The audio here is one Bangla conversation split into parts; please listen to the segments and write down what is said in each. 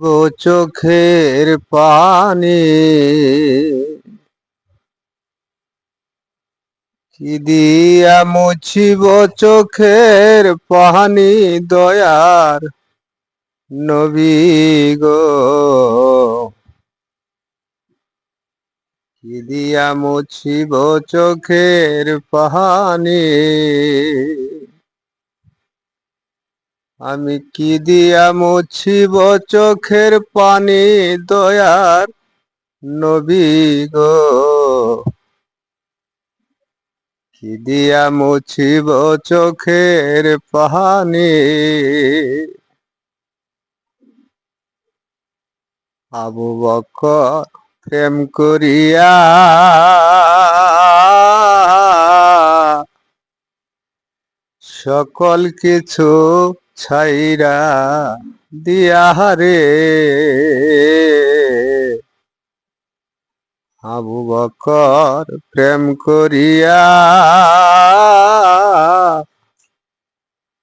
গো চোখের পানি কি দিয়া মুছিব চোখের পানি দয়ার নবী গো কি দিয়া মুছিব চোখের পানি আমি কি দিয়া মুছিব চোখের পানি দয়ার নবী গো কি দিয়া মুছিব চোখের পানি আবু বকর প্রেম করিয়া সকল কিছু ছাইরা দিয়া রে আবু বকর প্রেম করিয়া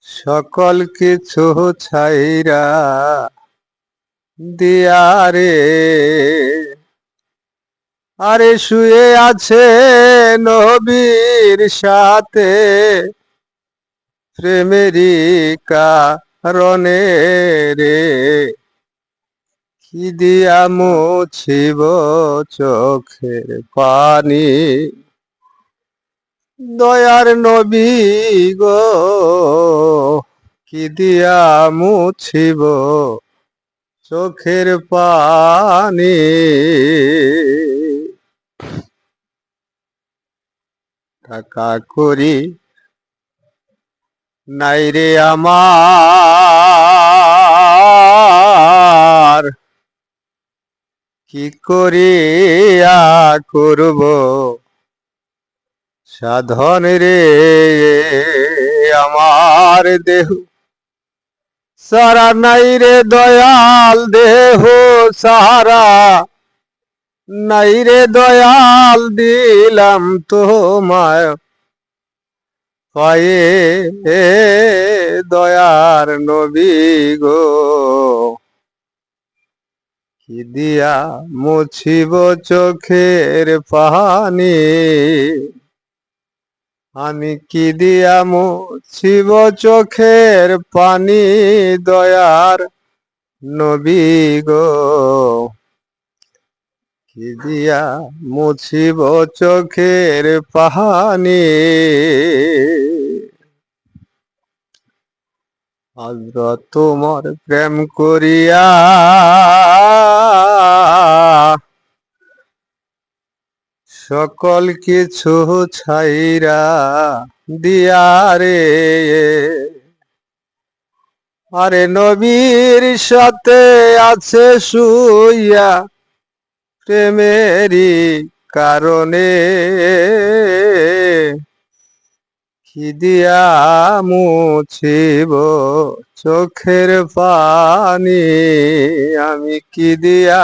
সকল কিছু ছাইরা দিয়া রে আরে শুয়ে আছে নবীর সাথে প্রেমেরই কারণে রে কি দিয়া মুছিব চোখের পানি দয়ার নবী গো কি দিয়া মুছিব চোখের পানি টাকা করি নাই রে আমার কি করিয়া করব সাধন রে আমার দেহ সারা নাই রে দয়াল দেহ সারা নাই রে দয়াল দিলাম তোমায় পায়ে দয়ার নবী গো কি দিয়া মুছিব চোখের পানি আমি কি দিয়া মুছিব চোখের পানি দয়ার নবী গো কি দিয়া মুছিব চোখের পানি হযরত তোমার প্রেম করিয়া সকল কিছু ছাইরা দিয়া রে আরে নবীর সাথে আছে শুইয়া প্রেমেরই কারণে কি দিয়া মুছিব চোখের পানি আমি কি দিয়া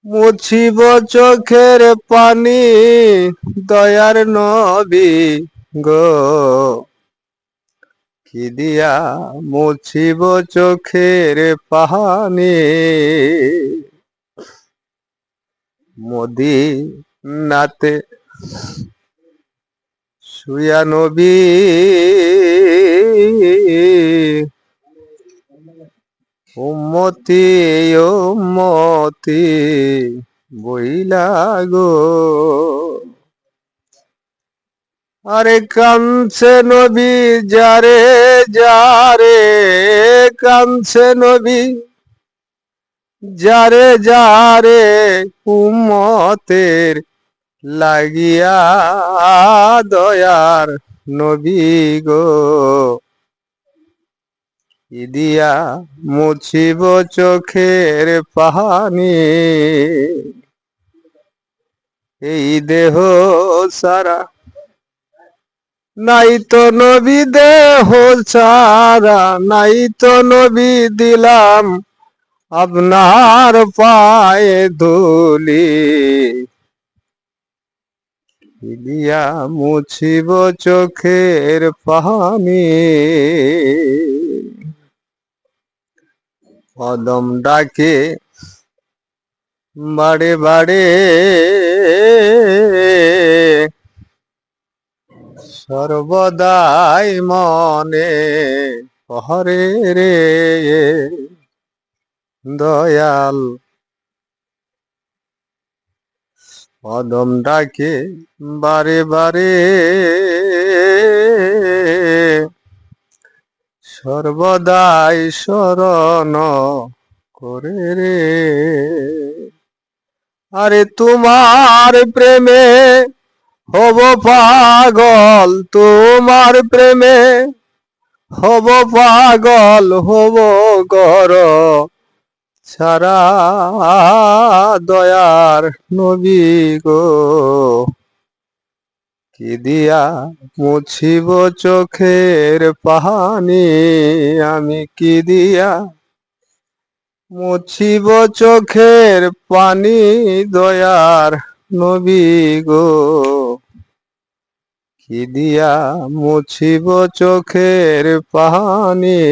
মুছিব চোখের পানি দয়ার নবী গো কি দিয়া মুছিব চোখের পানি মদিনাতে শুয়া নবী উম্মতি উম্মতি বইলা গো আরে কাঁদছে নবী যারে যারে কাঁদছে নবী যারে যারে উম্মতের লাগিয়া দয়ার নবী গো কি দিয়া মুছিব চোখের পানি এই দেহ সারা নাই তো নবী দেহ সারা নাই তো নবী দিলাম আপনার পায়ে ধুলি দিয়া মুছিব চোখের পানি অদম ডাকে বাড়ে বাড়ে, সর্বদাই মনে পহরে রে দয়াল। অদম ডাকে বারে বারে, সর্বদাই স্মরণ করে রে। আরে তোমার প্রেমে হব পাগল, তোমার প্রেমে হব পাগল, হব গর সারা দয়ার নবী গো। কি দিয়া মুছিব চোখের পানি, আমি কি দিয়া মুছিব চোখের পানি, দয়ার নবী গো। কি দিয়া মুছিব চোখের পানি।